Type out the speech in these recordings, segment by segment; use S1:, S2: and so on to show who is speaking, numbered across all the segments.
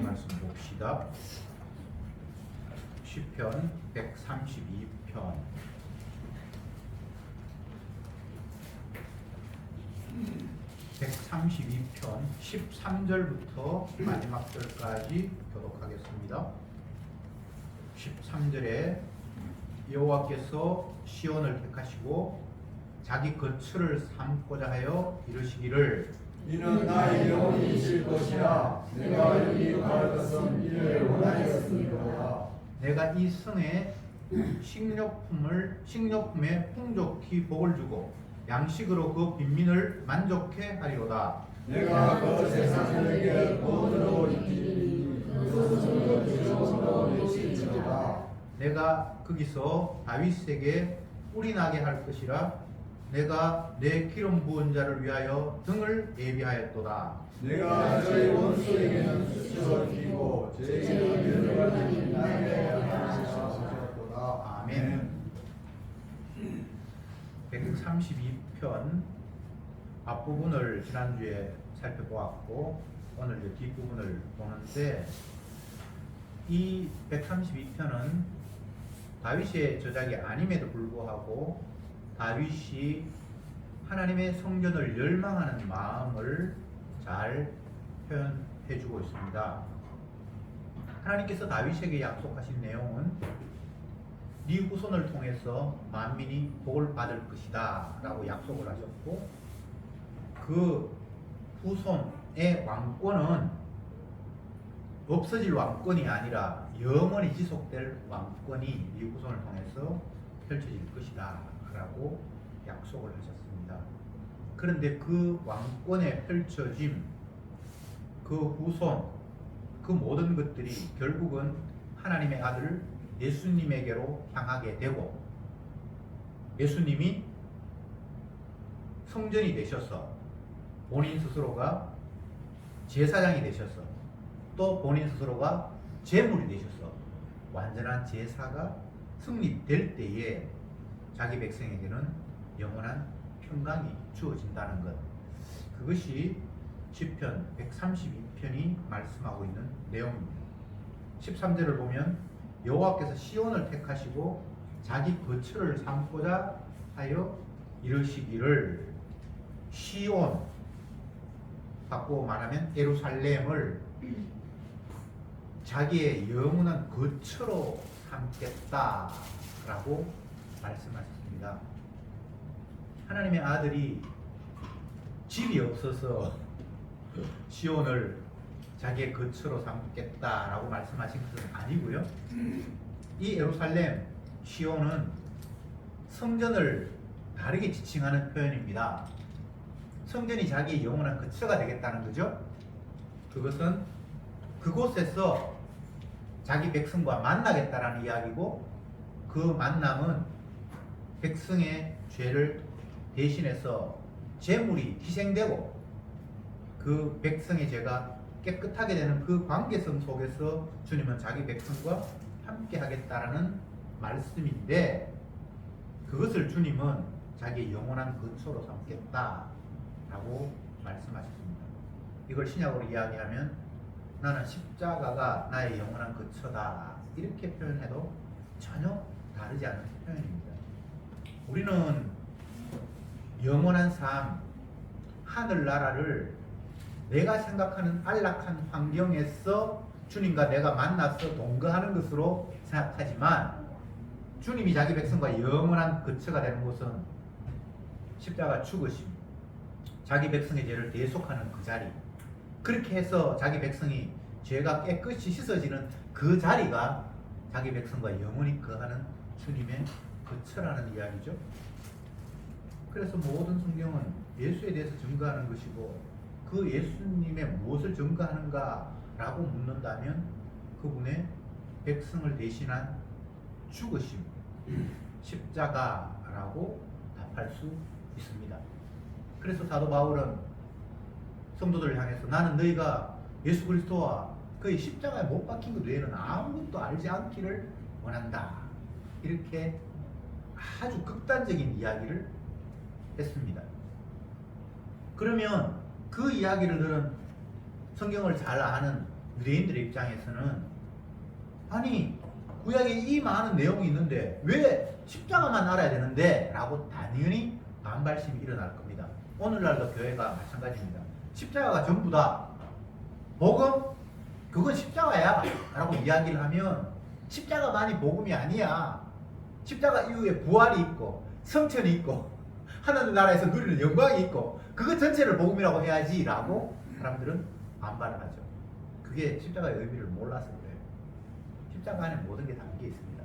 S1: 말씀 봅시다. 시편 132편 132편 13절부터 마지막 절까지 교독하겠습니다. 13절에 여호와께서 시온을 택하시고 자기 거처를 삼고자 하여 이르시기를
S2: 이는 나의 영혼이 있을 것이라. 내가 여기 갈 것은 이를 원하였으니라.
S1: 내가 이 성에 식료품에 풍족히 복을 주고 양식으로 그 빈민을 만족해 하리로다.
S2: 내가 그 세상에게 돈으로 입히니 그 소중을 주정으로 내칠지어다.
S1: 내가 거기서 다윗에게 뿔이 나게 할 것이라. 내가 내 기름 부은 자를 위하여 등을 예비하였도다.
S2: 내가 저희 원수에게는 수치를 피고 죄인을 면하니 나에게 하시옵소서.
S1: 아멘. 132편 앞부분을 지난주에 살펴보았고 오늘 이제 뒷부분을 보는데, 이 132편은 다윗의 저작이 아님에도 불구하고 다윗이 하나님의 성전을 열망하는 마음을 잘 표현해 주고 있습니다. 하나님께서 다윗에게 약속하신 내용은 네 후손을 통해서 만민이 복을 받을 것이다 라고 약속을 하셨고, 그 후손의 왕권은 없어질 왕권이 아니라 영원히 지속될 왕권이 네 후손을 통해서 펼쳐질 것이다 라고 약속을 하셨습니다. 그런데 그 왕권의 펼쳐짐, 그 후손, 그 모든 것들이 결국은 하나님의 아들 예수님에게로 향하게 되고, 예수님이 성전이 되셔서 본인 스스로가 제사장이 되셔서 또 본인 스스로가 제물이 되셔서 완전한 제사가 승리될 때에 자기 백성에게는 영원한 평강이 주어진다는 것, 그것이 시편 132편이 말씀하고 있는 내용입니다. 13절을 보면 여호와께서 시온을 택하시고 자기 거처를 삼고자 하여 이르시기를, 시온, 바꾸어 말하면 예루살렘을 자기의 영원한 거처로 삼겠다라고 말씀하셨습니다. 하나님의 아들이 집이 없어서 시온을 자기의 거처로 삼겠다라고 말씀하신 것은 아니고요. 이 예루살렘, 시온은 성전을 다르게 지칭하는 표현입니다. 성전이 자기의 영원한 거처가 되겠다는 거죠. 그것은 그곳에서 자기 백성과 만나겠다라는 이야기고, 그 만남은 백성의 죄를 대신해서 제물이 희생되고 그 백성의 죄가 깨끗하게 되는 그 관계성 속에서 주님은 자기 백성과 함께 하겠다라는 말씀인데, 그것을 주님은 자기의 영원한 거처로 삼겠다라고 말씀하셨습니다. 이걸 신약으로 이야기하면 나는 십자가가 나의 영원한 거처다, 이렇게 표현해도 전혀 다르지 않은 표현입니다. 우리는 영원한 삶, 하늘나라를 내가 생각하는 안락한 환경에서 주님과 내가 만나서 동거하는 것으로 생각하지만, 주님이 자기 백성과 영원한 거처가 되는 곳은 십자가 죽으심, 자기 백성의 죄를 대속하는 그 자리, 그렇게 해서 자기 백성이 죄가 깨끗이 씻어지는 그 자리가 자기 백성과 영원히 거하는 주님의 거처라는 이야기죠. 그래서 모든 성경은 예수에 대해서 증거하는 것이고, 그 예수님의 무엇을 증거하는가 라고 묻는다면 그분의 백성을 대신한 죽으심, 십자가라고 답할 수 있습니다. 그래서 사도 바울은 성도들을 향해서 나는 너희가 예수 그리스도와 그의 십자가에 못 박힌 것 외에는 아무것도 알지 않기를 원한다, 이렇게 아주 극단적인 이야기를 했습니다. 그러면 그 이야기를 들은 성경을 잘 아는 유대인들의 입장에서는 아니 구약에 이 많은 내용이 있는데 왜 십자가만 알아야 되는데? 라고 당연히 반발심이 일어날 겁니다. 오늘날도 교회가 마찬가지입니다. 십자가가 전부다. 복음? 그건 십자가야 라고 이야기를 하면 십자가만이 복음이 아니야. 십자가 이후에 부활이 있고 성천이 있고 하늘나라에서 누리는 영광이 있고 그거 전체를 복음이라고 해야지 라고 사람들은 반발을 하죠. 그게 십자가의 의미를 몰라서 그래요. 십자가 안에 모든 게 담겨 있습니다.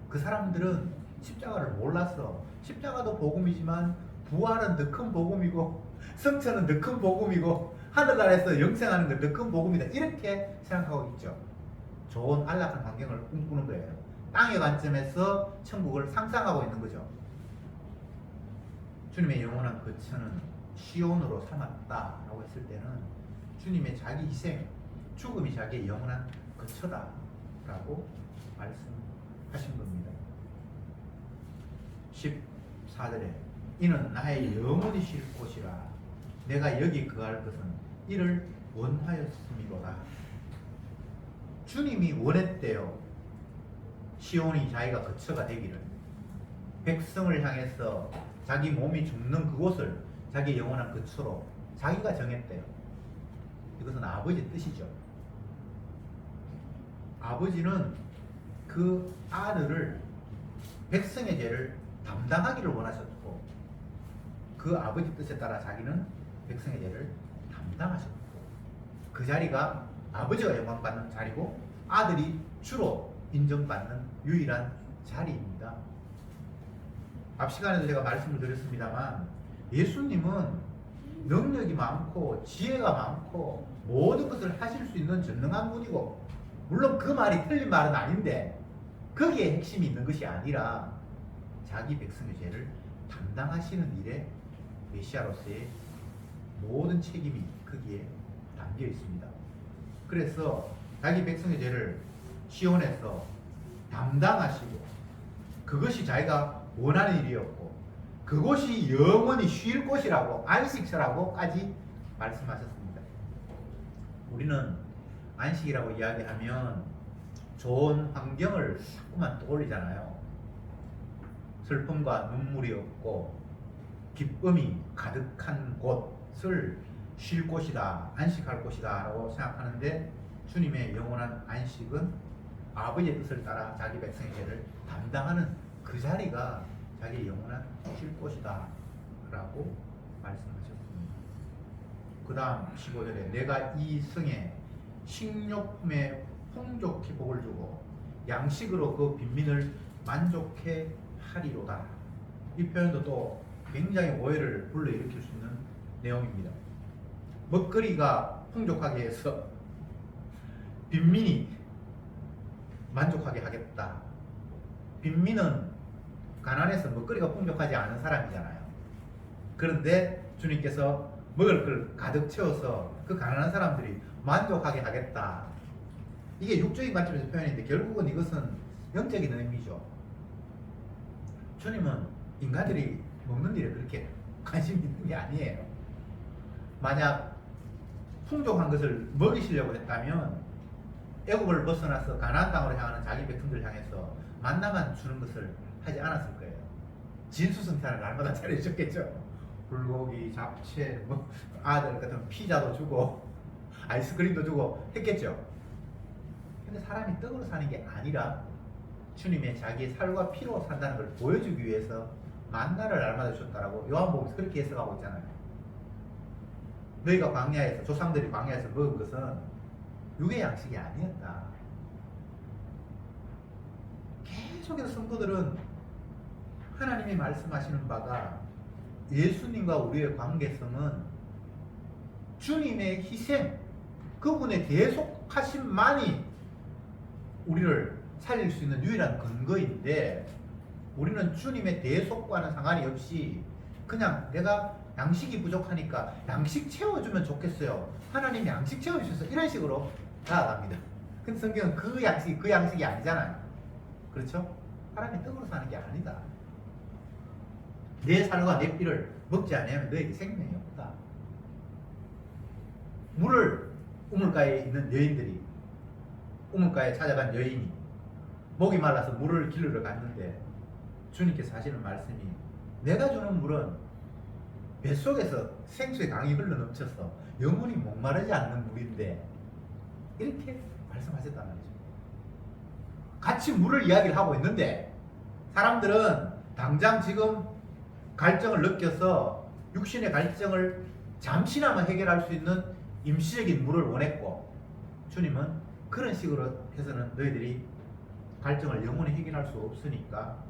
S1: 그 사람들은 십자가를 몰라서 십자가도 복음이지만 부활은 더 큰 복음이고 성천은 더 큰 복음이고 하늘나라에서 영생하는 건 더 큰 복음이다 이렇게 생각하고 있죠. 좋은 안락한 환경을 꿈꾸는 거예요. 땅의 관점에서 천국을 상상하고 있는 거죠. 주님의 영원한 거처는 시온으로 삼았다라고 했을 때는 주님의 자기 희생, 죽음이 자기의 영원한 거처다라고 말씀하신 겁니다. 14절에 이는 나의 영원히 쉴 곳이라 내가 여기 거할 것은 이를 원하였음이로다. 주님이 원했대요. 시온이 자기가 거처가 되기를. 백성을 향해서 자기 몸이 죽는 그곳을 자기 영원한 거처로 자기가 정했대요. 이것은 아버지 뜻이죠. 아버지는 그 아들을 백성의 죄를 담당하기를 원하셨고 그 아버지 뜻에 따라 자기는 백성의 죄를 담당하셨고 그 자리가 아버지가 영광받는 자리고 아들이 주로 인정받는 유일한 자리입니다. 앞 시간에도 제가 말씀을 드렸습니다만 예수님은 능력이 많고 지혜가 많고 모든 것을 하실 수 있는 전능한 분이고 물론 그 말이 틀린 말은 아닌데 거기에 핵심이 있는 것이 아니라 자기 백성의 죄를 담당하시는 일에 메시아로서의 모든 책임이 거기에 담겨 있습니다. 그래서 자기 백성의 죄를 시온에서 담당하시고 그것이 자기가 원하는 일이었고 그곳이 영원히 쉴 곳이라고 안식처라고까지 말씀하셨습니다. 우리는 안식이라고 이야기하면 좋은 환경을 자꾸만 떠올리잖아요. 슬픔과 눈물이 없고 기쁨이 가득한 곳을 쉴 곳이다, 안식할 곳이다 라고 생각하는데 주님의 영원한 안식은 아버지의 뜻을 따라 자기 백성의 죄를 담당하는 그 자리가 자기의 영원한 쉴 곳이다 라고 말씀하셨습니다. 그 다음 15절에 내가 이 성에 식료품에 풍족히 복을 주고 양식으로 그 빈민을 만족해 하리로다. 이 표현도 또 굉장히 오해를 불러일으킬 수 있는 내용입니다. 먹거리가 풍족하게 해서 빈민이 만족하게 하겠다. 빈민은 가난해서 먹거리가 풍족하지 않은 사람이잖아요. 그런데 주님께서 먹을 걸 가득 채워서 그 가난한 사람들이 만족하게 하겠다. 이게 육적인 관점에서 표현인데 결국은 이것은 영적인 의미죠. 주님은 인간들이 먹는 일에 그렇게 관심 있는 게 아니에요. 만약 풍족한 것을 먹이시려고 했다면 애굽을 벗어나서 가나안 땅으로 향하는 자기 백성들 향해서 만나만 주는 것을 하지 않았을 거예요. 진수성찬을 날마다 차려주셨겠죠. 불고기, 잡채, 뭐 아들 같은 피자도 주고 아이스크림도 주고 했겠죠. 근데 사람이 떡으로 사는 게 아니라 주님의 자기의 살과 피로 산다는 걸 보여주기 위해서 만나를 날마다 주셨다라고 요한복음에서 그렇게 해석하고 있잖아요. 너희가 광야에서 조상들이 광야에서 먹은 것은 육의 양식이 아니었다. 계속해서 성도들은 하나님이 말씀하시는 바가 예수님과 우리의 관계성은 주님의 희생, 그분의 대속하심만이 우리를 살릴 수 있는 유일한 근거인데 우리는 주님의 대속과는 상관이 없이 그냥 내가 양식이 부족하니까 양식 채워주면 좋겠어요. 하나님이 양식 채워주셔서 이런 식으로 나아갑니다. 근데 성경은 그 양식이 아니잖아요. 그렇죠? 사람이 떡으로 사는 게 아니다. 내 살과 내 피를 먹지 않으면 너에게 생명이 없다. 물을 우물가에 있는 여인들이 우물가에 찾아간 여인이 목이 말라서 물을 길르러 갔는데 주님께서 하시는 말씀이 내가 주는 물은 뱃속에서 생수의 강이 흘러넘쳐서 영원히 목마르지 않는 물인데 이렇게 말씀하셨단 말이죠. 같이 물을 이야기를 하고 있는데 사람들은 당장 지금 갈증을 느껴서 육신의 갈증을 잠시나마 해결할 수 있는 임시적인 물을 원했고 주님은 그런 식으로 해서는 너희들이 갈증을 영원히 해결할 수 없으니까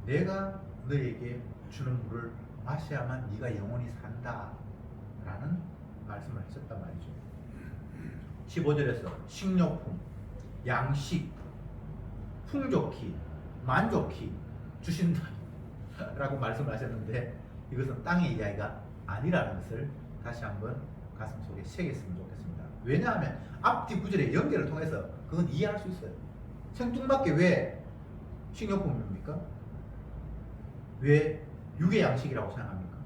S1: 내가 너희에게 주는 물을 마셔야만 네가 영원히 산다 라는 말씀을 하셨단 말이죠. 15절에서 식료품, 양식, 풍족히, 만족히 주신다 라고 말씀을 하셨는데 이것은 땅의 이야기가 아니라는 것을 다시 한번 가슴 속에 새겼으면 좋겠습니다. 왜냐하면 앞뒤 구절의 연결을 통해서 그건 이해할 수 있어요. 생뚱맞게 왜 식료품입니까? 왜 육의 양식이라고 생각합니까?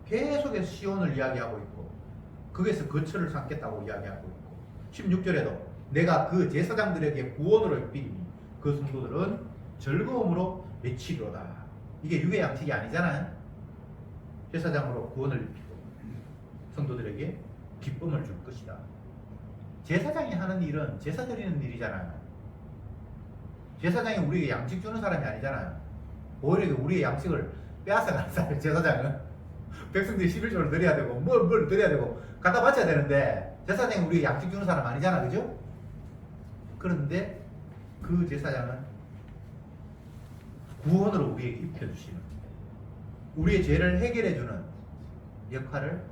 S1: 계속해서 시온을 이야기하고 있고 거기에서 거처를 삼겠다고 이야기하고 있고 16절에도 내가 그 제사장들에게 구원으로 입히니 그 성도들은 즐거움으로 외치리로다. 이게 육의 양식이 아니잖아요. 제사장으로 구원을 입히고 성도들에게 기쁨을 줄 것이다. 제사장이 하는 일은 제사 드리는 일이잖아요. 제사장이 우리에게 양식 주는 사람이 아니잖아요. 오히려 우리의 양식을 빼앗아가는 사람이 제사장은 백성들이 11조를 드려야 되고 뭘 드려야 되고 갖다 바쳐야 되는데 제사장이 우리에게 양식 주는 사람 아니잖아, 그죠? 그런데 그 제사장은 구원으로 우리에게 입혀주시는 우리의 죄를 해결해주는 역할을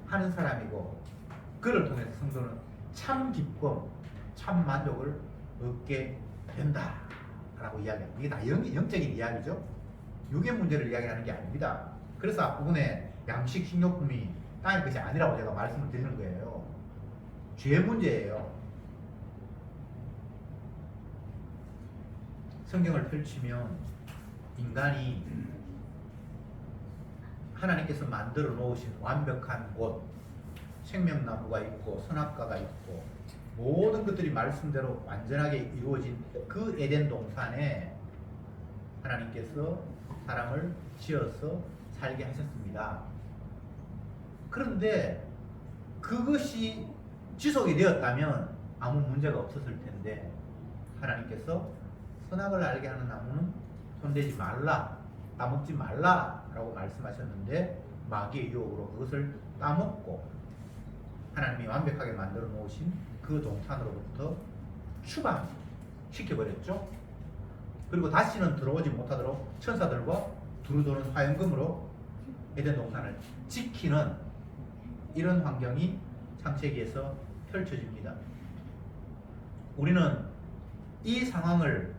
S1: 하는 사람이고 그를 통해서 성도는 참 기쁨, 참 만족을 얻게 된다 라고 이야기합니다. 이게 다 영적인 이야기죠. 육의 문제를 이야기하는 게 아닙니다. 그래서 앞부분에 양식, 식료품이 땅의 것이 아니라고 제가 말씀을 드리는 거예요. 죄 문제예요. 성경을 펼치면 인간이 하나님께서 만들어 놓으신 완벽한 곳, 생명나무가 있고 선악과가 있고 모든 것들이 말씀대로 완전하게 이루어진 그 에덴 동산에 하나님께서 사람을 지어서 살게 하셨습니다. 그런데 그것이 지속이 되었다면 아무 문제가 없었을 텐데 하나님께서 선악을 알게 하는 나무는 손대지 말라, 따먹지 말라 라고 말씀하셨는데 마귀의 유혹으로 그것을 따먹고 하나님이 완벽하게 만들어 놓으신 그 동산으로부터 추방시켜버렸죠. 그리고 다시는 들어오지 못하도록 천사들과 두루도는 화염금으로 에덴 동산을 지키는 이런 환경이 창세기에서 펼쳐집니다. 우리는 이 상황을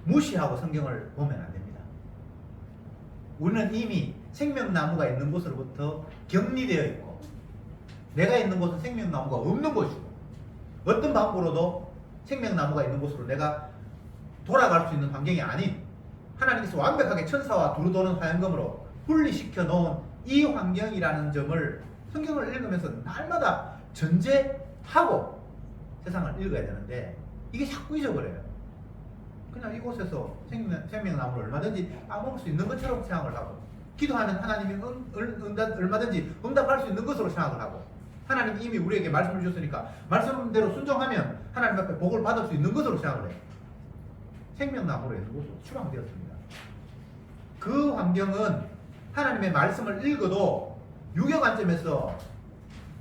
S1: 무시하고 성경을 보면 안 됩니다. 우리는 이미 생명나무가 있는 곳으로부터 격리되어 있고 내가 있는 곳은 생명나무가 없는 곳이고 어떤 방법으로도 생명나무가 있는 곳으로 내가 돌아갈 수 있는 환경이 아닌 하나님께서 완벽하게 천사와 두루도는 화염금으로 분리시켜 놓은 이 환경이라는 점을 성경을 읽으면서 날마다 전제하고 세상을 읽어야 되는데 이게 자꾸 잊어버려요. 그냥 이곳에서 생명나무를 얼마든지 따먹을 수 있는 것처럼 생각을 하고 기도하는 하나님이 얼마든지 응답할 수 있는 것으로 생각을 하고 하나님이 이미 우리에게 말씀을 주셨으니까 말씀대로 순종하면 하나님 앞에 복을 받을 수 있는 것으로 생각을 해요. 생명나무로 있는 곳으로 추방되었습니다. 그 환경은 하나님의 말씀을 읽어도 육의 관점에서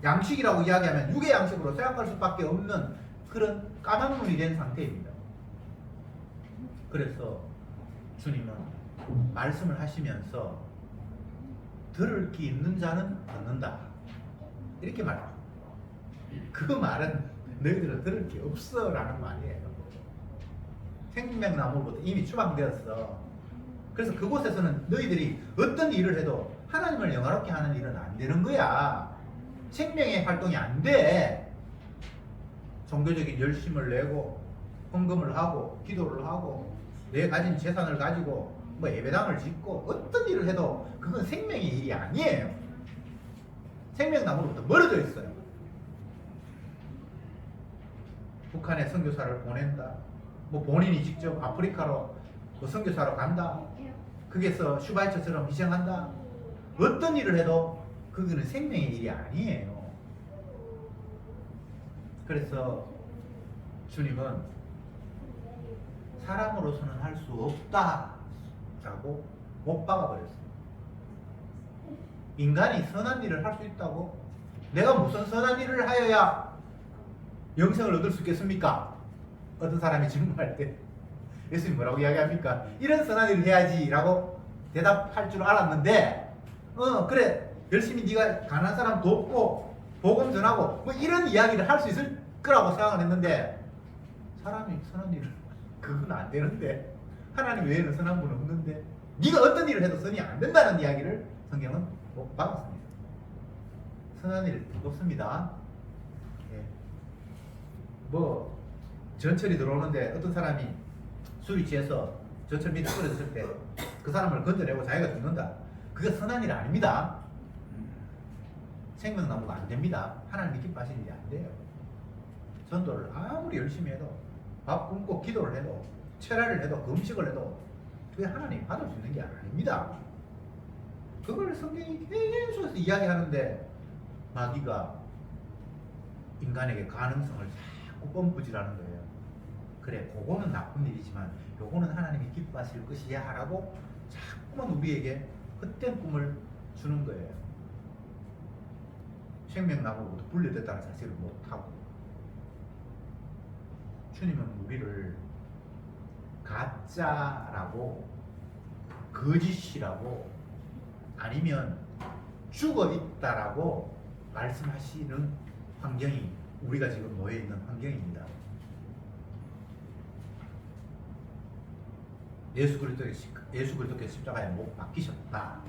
S1: 양식이라고 이야기하면 육의 양식으로 생각할 수밖에 없는 그런 까막눈이 된 상태입니다. 그래서 주님은 말씀을 하시면서 들을 귀 있는 자는 듣는다 이렇게 말합니다. 그 말은 너희들은 들을 게 없어 라는 말이에요. 생명나무로부터 이미 추방되었어. 그래서 그곳에서는 너희들이 어떤 일을 해도 하나님을 영화롭게 하는 일은 안 되는 거야. 생명의 활동이 안 돼. 종교적인 열심을 내고 헌금을 하고 기도를 하고 내 가진 재산을 가지고 뭐 예배당을 짓고 어떤 일을 해도 그건 생명의 일이 아니에요. 생명나무로부터 멀어져 있어요. 북한에 선교사를 보낸다. 뭐 본인이 직접 아프리카로 뭐 선교사로 간다. 거기서 슈바이처처럼 희생한다. 어떤 일을 해도 그거는 생명의 일이 아니에요. 그래서 주님은 사람으로서는 할 수 없다라고 못 박아버렸어요. 인간이 선한 일을 할 수 있다고? 내가 무슨 선한 일을 하여야 영생을 얻을 수 있겠습니까? 어떤 사람이 질문할 때 예수님 뭐라고 이야기합니까? 이런 선한 일을 해야지 라고 대답할 줄 알았는데 그래 열심히 네가 가난한 사람 돕고 복음 전하고 뭐 이런 이야기를 할 수 있을 거라고 생각을 했는데 사람이 선한 일을 그건 안 되는데 하나님 외에는 선한 분은 없는데 네가 어떤 일을 해도 선이 안 된다는 이야기를 성경은 못 박았습니다. 선한 일 없습니다. 예. 뭐 전철이 들어오는데 어떤 사람이 술이 취해서 전철 밑에 떨어졌을 때 그 사람을 건져내고 자기가 죽는다. 그게 선한 일 아닙니다. 생명나무가 안 됩니다. 하나님이 기뻐하시는 일이 안 돼요. 전도를 아무리 열심히 해도 밥 굶고 기도를 해도 철야를 해도 금식을 해도 그게 하나님 받을 수 있는 게 아닙니다. 그걸 성경이 계속해서 이야기하는데 마귀가 인간에게 가능성을 자꾸 펌프질하는 거예요. 그래, 그거는 나쁜 일이지만 요거는 하나님이 기뻐하실 것이야 라고 자꾸만 우리에게 헛된 꿈을 주는 거예요. 생명나무로부터 분리됐다는 사실을 못하고 주님은 우리를 가짜라고 거짓이라고 아니면 죽어 있다라고 말씀하시는 환경이 우리가 지금 놓여 있는 환경입니다. 예수 그리스도께서 십자가에 못 박히셨다.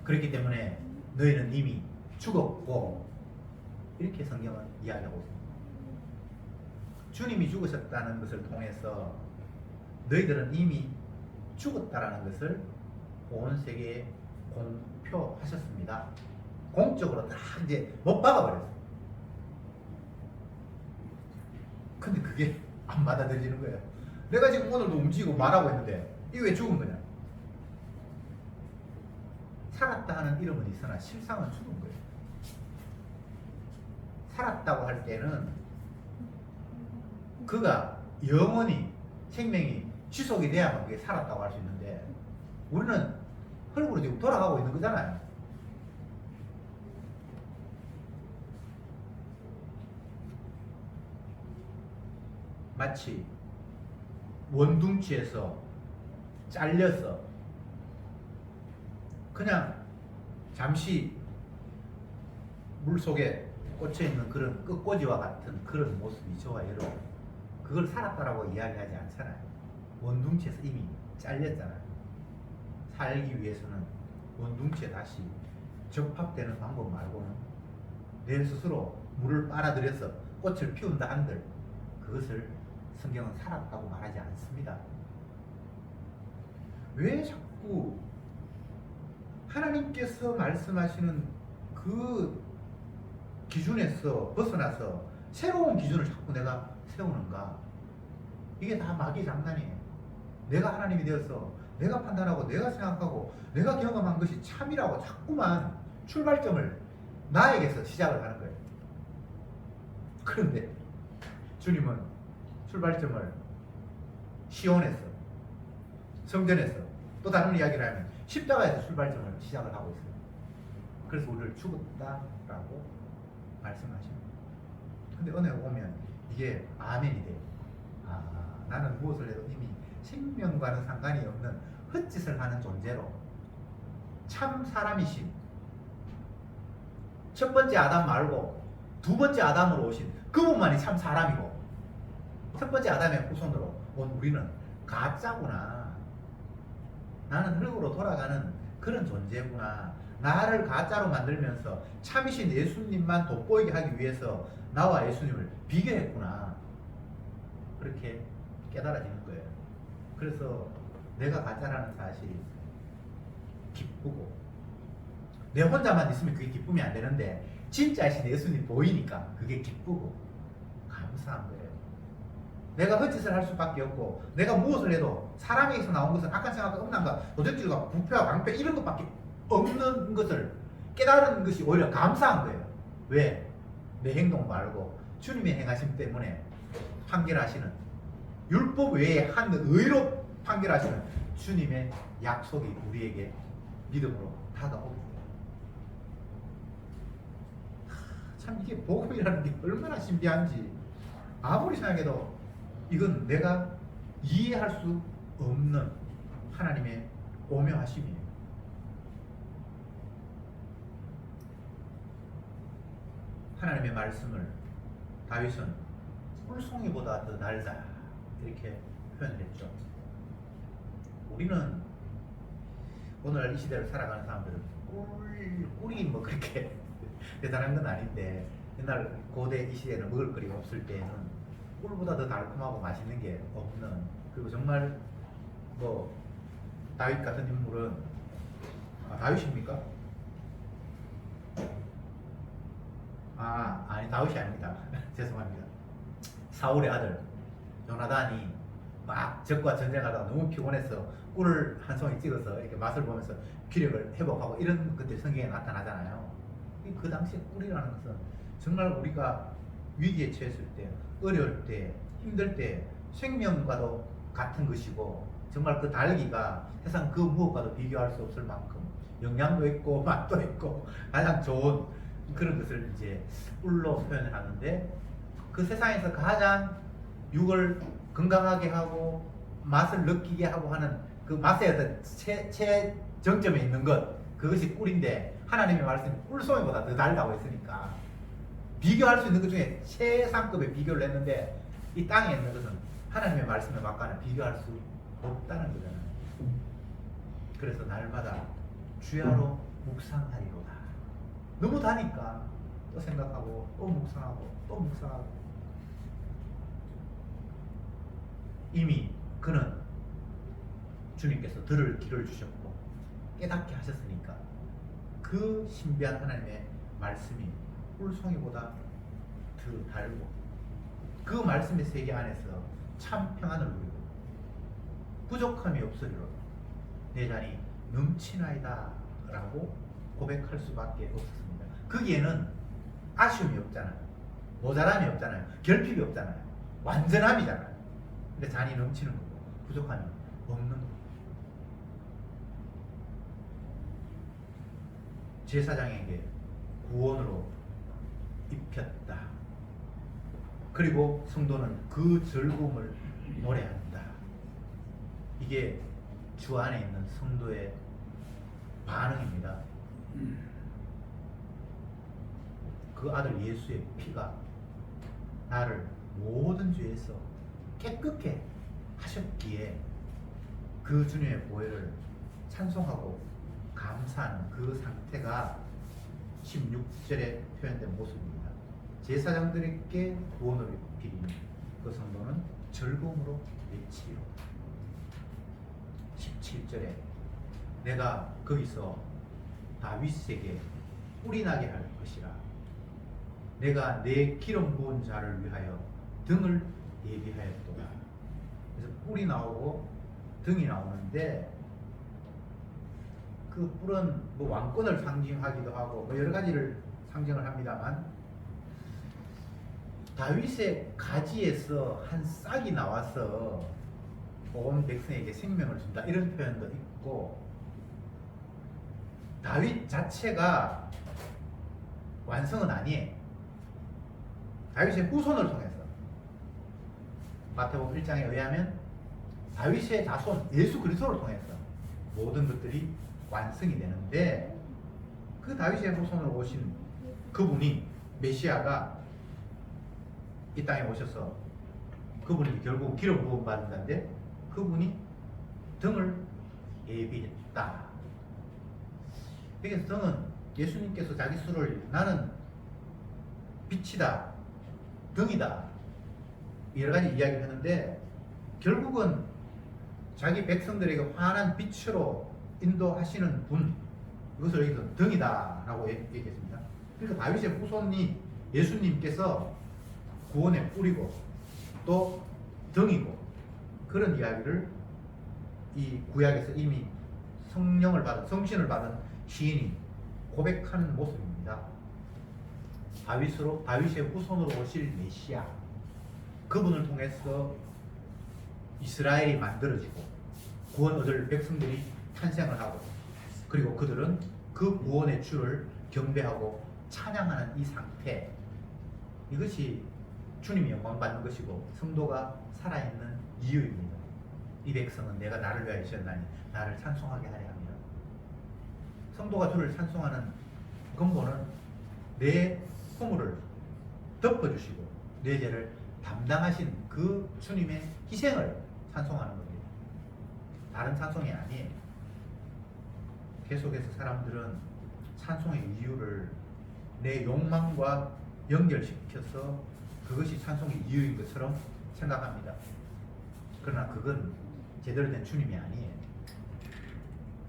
S1: 그렇기 때문에 너희는 이미 죽었고 이렇게 성경은 이야기하고 있습니다. 주님이 죽으셨다는 것을 통해서 너희들은 이미 죽었다라는 것을 온 세계에 공표하셨습니다. 공적으로 다 이제 못 박아버렸어요. 근데 그게 안 받아들이는 거예요. 내가 지금 오늘도 움직이고 말하고 있는데 이게 왜 죽은 거냐? 살았다 하는 이름은 있으나 실상은 죽은 거예요. 살았다고 할 때는 그가 영원히 생명이 지속이 돼야만 그게 살았다고 할 수 있는데 우리는 흙으로 지금 돌아가고 있는 거잖아요. 마치 원둥치에서 잘려서 그냥 잠시 물속에 꽂혀있는 그런 끝꽂이와 같은 그런 모습이 저와 여러분 그걸 살았다라고 이야기하지 않잖아요. 원둥치에서 이미 잘렸잖아요. 살기 위해서는 원둥치에 다시 적합되는 방법 말고는 내 스스로 물을 빨아들여서 꽃을 피운다 한들 그것을 성경은 살았다고 말하지 않습니다. 왜 자꾸 하나님께서 말씀하시는 그 기준에서 벗어나서 새로운 기준을 자꾸 내가 세우는가? 이게 다 마귀의 장난이에요. 내가 하나님이 되어서 내가 판단하고 내가 생각하고 내가 경험한 것이 참이라고 자꾸만 출발점을 나에게서 시작을 하는 거예요. 그런데 주님은 출발점을 시온에서 성전에서 또 다른 이야기를 하면 십자가에서 출발점을 시작을 하고 있어요. 그래서 우리를 죽었다라고 말씀하십니다. 근데 은혜가 오면 이게 아멘이 돼요. 나는 무엇을 해도 이미 생명과는 상관이 없는 헛짓을 하는 존재로 참 사람이신 첫 번째 아담 말고 두 번째 아담으로 오신 그분만이 참 사람이고 첫 번째 아담의 후손으로 온 우리는 가짜구나. 나는 흙으로 돌아가는 그런 존재구나. 나를 가짜로 만들면서 참이신 예수님만 돋보이게 하기 위해서 나와 예수님을 비교했구나. 그렇게 깨달아지는 거예요. 그래서 내가 가짜라는 사실이 기쁘고 내 혼자만 있으면 그게 기쁨이 안 되는데 진짜이신 예수님 보이니까 그게 기쁘고 감사합니다. 내가 헛짓을 할 수밖에 없고 내가 무엇을 해도 사람에게서 나온 것은 악한 생각과 음란과 도적질과 부패와 방패 이런 것밖에 없는 것을 깨달은 것이 오히려 감사한 거예요. 왜? 내 행동 말고 주님의 행하심 때문에 판결하시는 율법 외에 한 의로 판결하시는 주님의 약속이 우리에게 믿음으로 다가오고 참 이게 복음이라는 게 얼마나 신비한지 아무리 생각해도 이건 내가 이해할 수 없는 하나님의 오묘하심이에요. 하나님의 말씀을 다윗은 꿀송이보다 더 달다 이렇게 표현을 했죠. 우리는 오늘날 이 시대를 살아가는 사람들은 꿀이 뭐 그렇게 대단한 건 아닌데 옛날 고대 이 시대에는 먹을 거리가 없을 때에는 꿀보다 더 달콤하고 맛있는 게 없는, 그리고 정말 뭐 다윗 같은 인물은 다윗입니까? 아니 다윗이 아닙니다. 죄송합니다. 사울의 아들 요나단이 막 적과 전쟁하다가 너무 피곤해서 꿀을 한 송이 찍어서 이렇게 맛을 보면서 기력을 회복하고 이런 것들이 성경에 나타나잖아요. 그 당시에 꿀이라는 것은 정말 우리가 위기에 처했을 때, 어려울 때, 힘들 때 생명과도 같은 것이고 정말 그 달기가 세상 그 무엇과도 비교할 수 없을 만큼 영양도 있고 맛도 있고 가장 좋은 그런 것을 이제 꿀로 표현을 하는데, 그 세상에서 가장 육을 건강하게 하고 맛을 느끼게 하고 하는 그 맛의 어떤 최정점에 있는 것, 그것이 꿀인데 하나님의 말씀이 꿀송이보다 더 달다고 했으니까 비교할 수 있는 것 중에 최상급의 비교를 했는데 이 땅에 있는 것은 하나님의 말씀에 막과는 비교할 수 없다는 거잖아요. 그래서 날마다 주야로 묵상하리로다. 너무 다니까 또 생각하고 또 묵상하고 또 묵상하고, 이미 그는 주님께서 들을 길을 주셨고 깨닫게 하셨으니까 그 신비한 하나님의 말씀이 꿀송이보다 더 달고 그 말씀의 세계 안에서 참 평안을 누리고 부족함이 없으리로다. 내 잔이 넘치나이다 라고 고백할 수밖에 없었습니다. 거기에는 아쉬움이 없잖아요. 모자람이 없잖아요. 결핍이 없잖아요. 완전함이잖아요. 근데 잔이 넘치는 거고 부족함이 없는 거고. 제사장에게 구원으로 입혔다. 그리고 성도는 그 즐거움을 노래한다. 이게 주 안에 있는 성도의 반응입니다. 그 아들 예수의 피가 나를 모든 죄에서 깨끗게 하셨기에 그 주님의 보혈을 찬송하고 감사하는 그 상태가 16절에 표현된 모습입니다. 제사장들에게 구원을 입히니 그 성도는 즐거움으로 외치리로. 17절에 내가 거기서 다윗에게 꿀이 나게 할 것이라. 내가 내 기름 부은 자를 위하여 등을 예비하였도다. 그래서 꿀이 나오고 등이 나오는데 그 뿔은 뭐 왕권을 상징하기도 하고 뭐 여러 가지를 상징을 합니다만, 다윗의 가지에서 한 싹이 나와서 온 백성에게 생명을 준다 이런 표현도 있고, 다윗 자체가 완성은 아니에요. 다윗의 후손을 통해서 마태복음 1장에 의하면 다윗의 자손 예수 그리스도를 통해서 모든 것들이 완성이 되는데, 그 다윗의 후손으로 오신 그분이 메시아가 이 땅에 오셔서 그분이 결국 기름 부음 받은 자인데 그분이 등을 예비했다. 그래서 등은 예수님께서 자기 수를 나는 빛이다, 등이다 여러 가지 이야기를 했는데, 결국은 자기 백성들에게 환한 빛으로 인도하시는 분, 이것을 여기서 등이다 라고 얘기했습니다. 그러니까 다윗의 후손이 예수님께서 구원의 뿌리고 또 등이고, 그런 이야기를 이 구약에서 이미 성령을 받은, 성신을 받은 시인이 고백하는 모습입니다. 다윗의 후손으로 오실 메시아, 그분을 통해서 이스라엘이 만들어지고 구원 얻을 백성들이 탄생을 하고, 그리고 그들은 그 구원의 주를 경배하고 찬양하는 이 상태, 이것이 주님이 영광 받는 것이고 성도가 살아있는 이유입니다. 이 백성은 내가 나를 위하여 지었나니 나를 찬송하게 하려 합니다. 성도가 주를 찬송하는 근본은 내 허물을 덮어주시고 내 죄를 담당하신 그 주님의 희생을 찬송하는 겁니다. 다른 찬송이 아니에요. 계속해서 사람들은 찬송의 이유를 내 욕망과 연결시켜서 그것이 찬송의 이유인 것처럼 생각합니다. 그러나 그건 제대로 된 주님이 아니에요.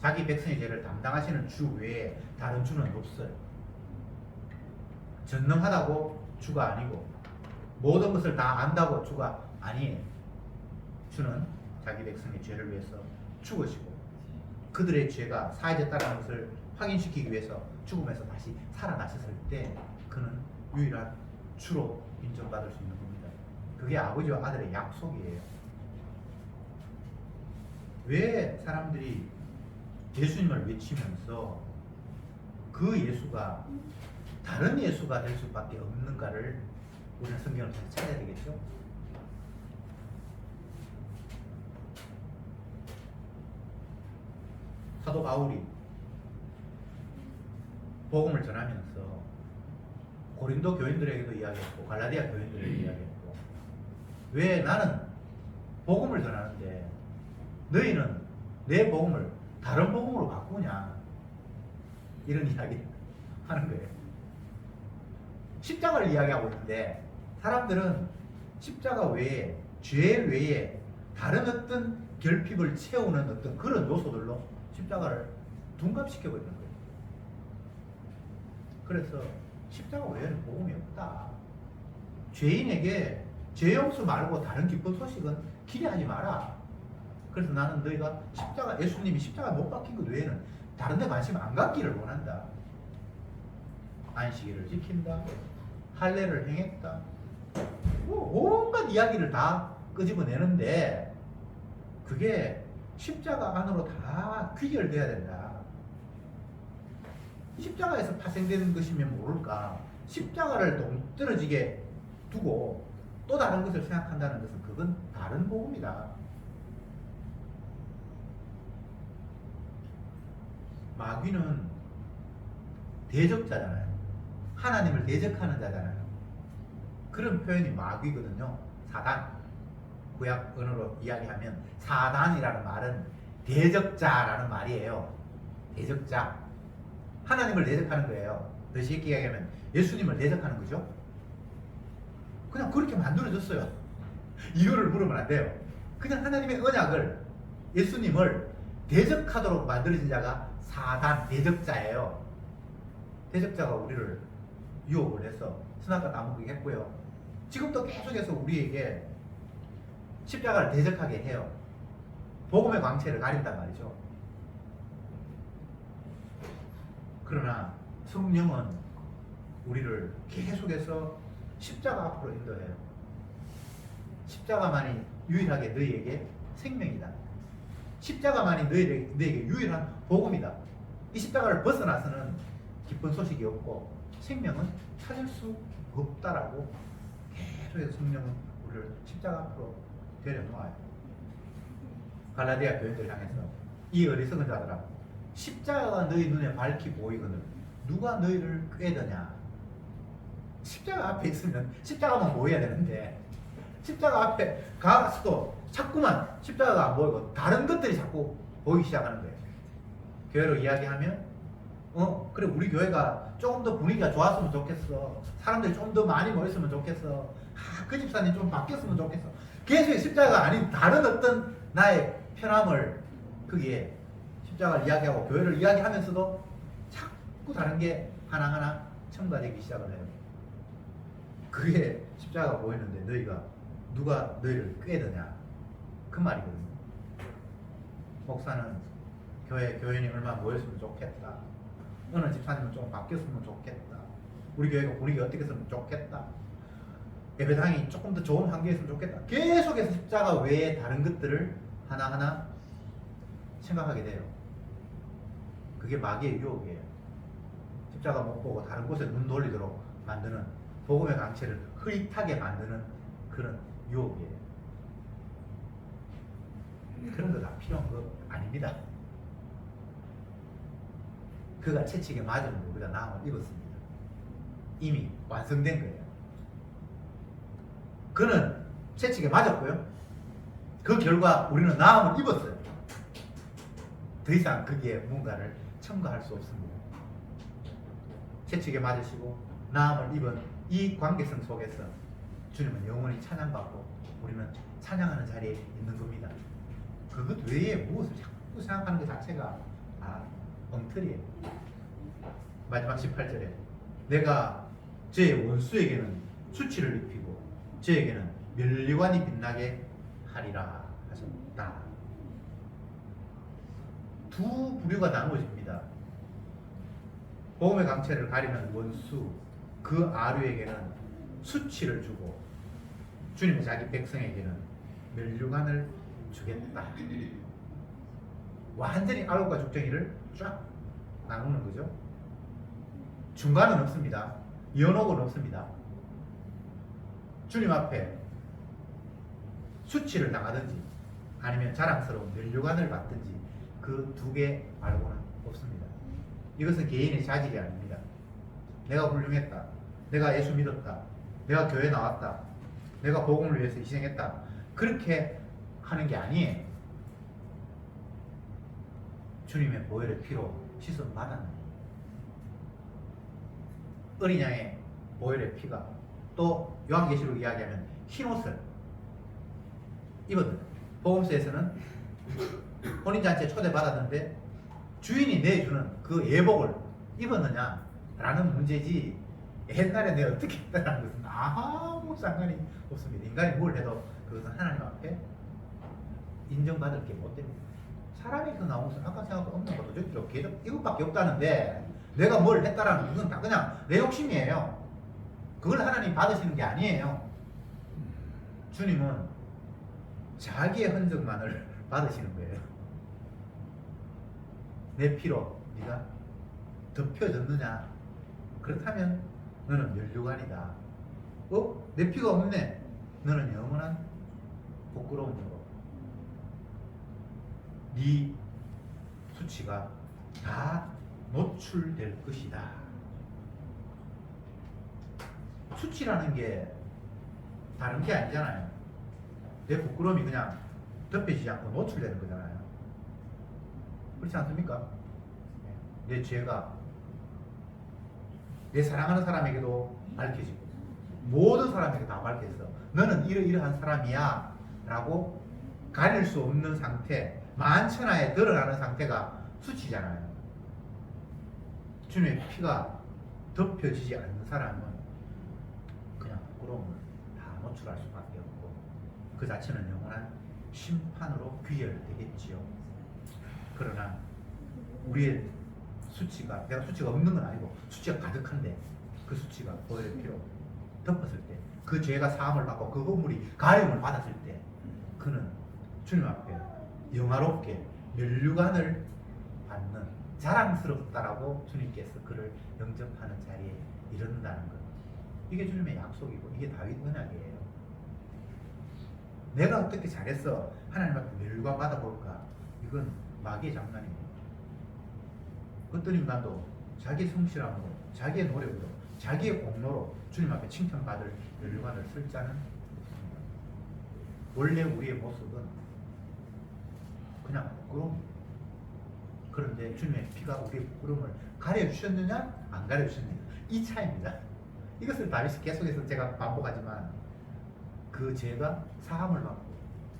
S1: 자기 백성의 죄를 담당하시는 주 외에 다른 주는 없어요. 전능하다고 주가 아니고 모든 것을 다 안다고 주가 아니에요. 주는 자기 백성의 죄를 위해서 죽으시고 그들의 죄가 사해졌다는 것을 확인시키기 위해서 죽음에서 다시 살아나셨을 때 그는 유일한 주로 인정받을 수 있는 겁니다. 그게 아버지와 아들의 약속이에요. 왜 사람들이 예수님을 외치면서 그 예수가 다른 예수가 될 수밖에 없는가를 우리는 성경을 다시 찾아야 되겠죠? 사도 바울이 복음을 전하면서 고린도 교인들에게도 이야기했고 갈라디아 교인들에게 이야기했고, 왜 나는 복음을 전하는데 너희는 내 복음을 다른 복음으로 바꾸냐, 이런 이야기 하는 거예요. 십자가를 이야기하고 있는데 사람들은 십자가 외에, 죄 외에 다른 어떤 결핍을 채우는 어떤 그런 요소들로 십자가를 둔갑시켜버리는 거예요. 그래서 십자가 외에는 복음이 없다. 죄인에게 죄 용서 말고 다른 기쁜 소식은 기대하지 마라. 그래서 나는 너희가 십자가, 예수님이 십자가 못 박힌 것 외에는 다른 데 관심 안 갖기를 원한다. 안식일을 지킨다, 할례를 행했다, 온갖 이야기를 다 끄집어내는데 그게 십자가 안으로 다 귀결돼야 된다. 십자가에서 파생되는 것이면 모를까, 십자가를 동떨어지게 두고 또 다른 것을 생각한다는 것은 그건 다른 복음이다. 마귀는 대적자잖아요. 하나님을 대적하는 자잖아요. 그런 표현이 마귀거든요. 사단. 구약 언어로 이야기하면 사단이라는 말은 대적자라는 말이에요. 대적자. 하나님을 대적하는 거예요. 더 쉽게 이야기하면 예수님을 대적하는 거죠. 그냥 그렇게 만들어졌어요. 이유를 물으면 안 돼요. 그냥 하나님의 언약을, 예수님을 대적하도록 만들어진 자가 사단, 대적자예요. 대적자가 우리를 유혹을 해서 선악과 나무게 했고요. 지금도 계속해서 우리에게 십자가를 대적하게 해요. 복음의 광채를 가린단 말이죠. 그러나 성령은 우리를 계속해서 십자가 앞으로 인도해요. 십자가만이 유일하게 너희에게 생명이다. 십자가만이 너희에게 유일한 복음이다. 이 십자가를 벗어나서는 기쁜 소식이 없고 생명은 찾을 수 없다라고 계속해서 성령은 우리를 십자가 앞으로 데려놓아요. 갈라디아 교인들 향해서 이 어리석은 자들아, 십자가가 너희 눈에 밝히 보이거늘 누가 너희를 꾀더냐. 십자가 앞에 있으면 십자가만 보여야 되는데 십자가 앞에 가서도 자꾸만 십자가가 안 보이고 다른 것들이 자꾸 보이기 시작하는 거예요. 교회로 이야기하면 그래 우리 교회가 조금 더 분위기가 좋았으면 좋겠어, 사람들이 좀 더 많이 모였으면 좋겠어, 그 집사님 좀 바뀌었으면 좋겠어, 계속 십자가가 아닌 다른 어떤 나의 편함을 거기에 십자가를 이야기하고 교회를 이야기하면서도 자꾸 다른 게 하나하나 첨가되기 시작을 해요. 그게 십자가가 보이는데 너희가 누가 너희를 꾀드냐 그 말이거든요. 목사는 교인이 얼마 모였으면 좋겠다. 어느 집사님은 좀 바뀌었으면 좋겠다. 우리 교회가 분위기가 어떻게 했으면 좋겠다. 예배당이 조금 더 좋은 환경이었으면 좋겠다. 계속해서 십자가 외에 다른 것들을 하나하나 생각하게 돼요. 그게 마귀의 유혹이에요. 십자가 못 보고 다른 곳에 눈 돌리도록 만드는, 복음의 강체를 흐릿하게 만드는 그런 유혹이에요. 그런 거 다 필요한 거 아닙니다. 그가 채찍에 맞으면 우리가 나음을 입었습니다. 이미 완성된 거예요. 그는 채찍에 맞았고요. 그 결과 우리는 나음을 입었어요. 더 이상 거기에 뭔가를 첨가할 수 없습니다. 채찍에 맞으시고 나음을 입은 이 관계성 속에서 주님은 영원히 찬양받고 우리는 찬양하는 자리에 있는 겁니다. 그것 외에 무엇을 자꾸 생각하는 것 자체가 엉터리예요. 마지막 18절에 내가 제 원수에게는 수치를 입히고 저에게는 면류관이 빛나게 하리라 하셨다. 두 부류가 나누어집니다. 복음의 강체를 가리는 원수, 그 아류에게는 수치를 주고 주님의 자기 백성에게는 면류관을 주겠다. 완전히 알곡과 죽정이를 쫙 나누는 거죠. 중간은 없습니다. 연옥은 없습니다. 주님 앞에 수치를 당하든지 아니면 자랑스러운 면류관을 받든지 그 두 개 말고는 없습니다. 이것은 개인의 자질이 아닙니다. 내가 훌륭했다. 내가 예수 믿었다. 내가 교회 나왔다. 내가 복음을 위해서 희생했다. 그렇게 하는 게 아니에요. 주님의 보혈의 피로 씻음 받았는 어린 양의 보혈의 피가 또 요한계시록 이야기하면 흰옷을 입었는데 복음서에서는 혼인잔치에 초대받았는데 주인이 내주는 그 예복을 입었느냐라는 문제지 옛날에 내가 어떻게 했다는 것은 아무 상관이 없습니다. 인간이 뭘 해도 그것은 하나님 앞에 인정받을 게 못 됩니다. 사람이 그 나온 것은 아까 생각도 없는 것도 저기로 계속 이것밖에 없다는데 내가 뭘 했다라는 것은 다 그냥 내 욕심이에요. 그걸 하나님 받으시는 게 아니에요. 주님은 자기의 흔적만을 받으시는 거예요. 내 피로 네가 덮여졌느냐? 그렇다면 너는 면류관이다. 내 피가 없네. 너는 영원한 부끄러움으로 네 수치가 다 노출될 것이다. 수치라는 게 다른 게 아니잖아요. 내 부끄러움이 그냥 덮여지지 않고 노출되는 거잖아요. 그렇지 않습니까? 내 죄가 내 사랑하는 사람에게도 밝혀지고 모든 사람에게 다 밝혀서 너는 이러이러한 사람이야 라고 가릴 수 없는 상태, 만천하에 드러나는 상태가 수치잖아요. 주님의 피가 덮여지지 않는 사람은 그냥 부끄러움을 다 노출할 수밖에 없고 그 자체는 영원한 심판으로 귀결되겠지요. 그러나 우리의 수치가, 내가 수치가 없는 건 아니고 수치가 가득한데 그 수치가 보혈의 피로 덮었을 때, 그 죄가 사함을 받고 그 허물이 가림을 받았을 때 그는 주님 앞에 영화롭게 면류관을 받는, 자랑스럽다라고 주님께서 그를 영접하는 자리에 이른다는 것. 이게 주님의 약속이고 이게 다윗 언약이에요. 내가 어떻게 잘했어 하나님 앞에 면류관 받아볼까? 이건 마귀의 장난입니다. 어떤 인간도 자기 성실함으로, 자기의 노력으로, 자기의 공로로 주님 앞에 칭찬받을 면류관을 쓸 자는 없습니다. 원래 우리의 모습은 그냥 부끄러움입니다. 그런데 주님의 피가 우리의 부끄러움을 가려주셨느냐 안 가려주셨느냐 이 차이입니다. 이것을 다윗이 계속해서 제가 반복하지만 그 죄가 사함을 받고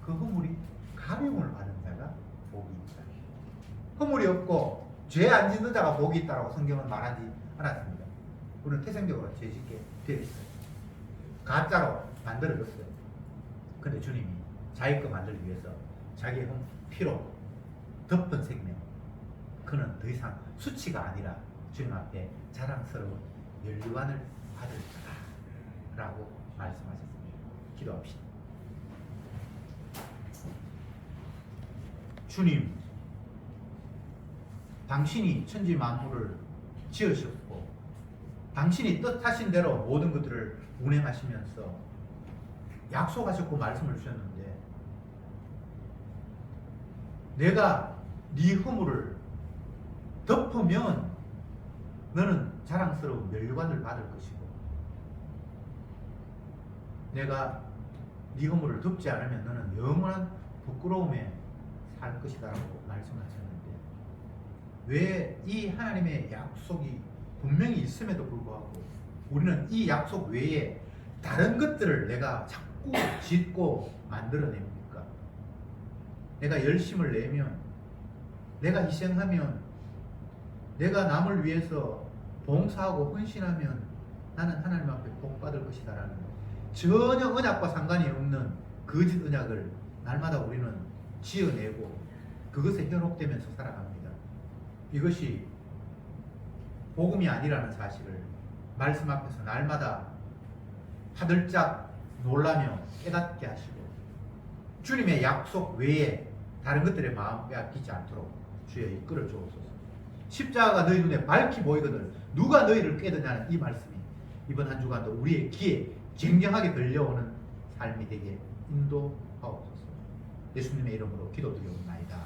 S1: 그 허물이 가려움을 받은 자가 복이 있다. 허물이 없고 죄 안 짓는 자가 복이 있다라고 성경은 말하지 않았습니다. 우리는 태생적으로 죄 짓게 되어 있어요. 가짜로 만들어졌어요. 근데 주님이 자기 거 만들기 위해서 자기의 피로 덮은 생명, 그는 더 이상 수치가 아니라 주님 앞에 자랑스러운 면류관을 받을 자라고 말씀하셨습니다. 기도합시다. 주님, 당신이 천지 만물을 지으셨고 당신이 뜻하신 대로 모든 것들을 운행하시면서 약속하셨고 말씀을 주셨는데, 내가 네 허물을 덮으면 너는 자랑스러운 면류관을 받을 것이고, 내가 네 허물을 덮지 않으면 너는 영원한 부끄러움에 살 것이다라고 말씀하셨는데, 왜 이 하나님의 약속이 분명히 있음에도 불구하고 우리는 이 약속 외에 다른 것들을 내가 자꾸 짓고 만들어냅니까? 내가 열심을 내면, 내가 희생하면, 내가 남을 위해서 봉사하고 헌신하면 나는 하나님 앞에 복 받을 것이다 라는 전혀 언약과 상관이 없는 거짓 언약을 날마다 우리는 지어내고 그것에 현혹되면서 살아갑니다. 이것이 복음이 아니라는 사실을 말씀 앞에서 날마다 화들짝 놀라며 깨닫게 하시고, 주님의 약속 외에 다른 것들에 마음 빼앗기지 않도록 주여 이끌어 주옵소서. 십자가가 너희 눈에 밝히 보이거늘 누가 너희를 깨드냐는 이 말씀이 이번 한 주간도 우리의 귀에 쟁쟁하게 들려오는 삶이 되게 인도하옵소서. 예수님의 이름으로 기도드리옵나이다.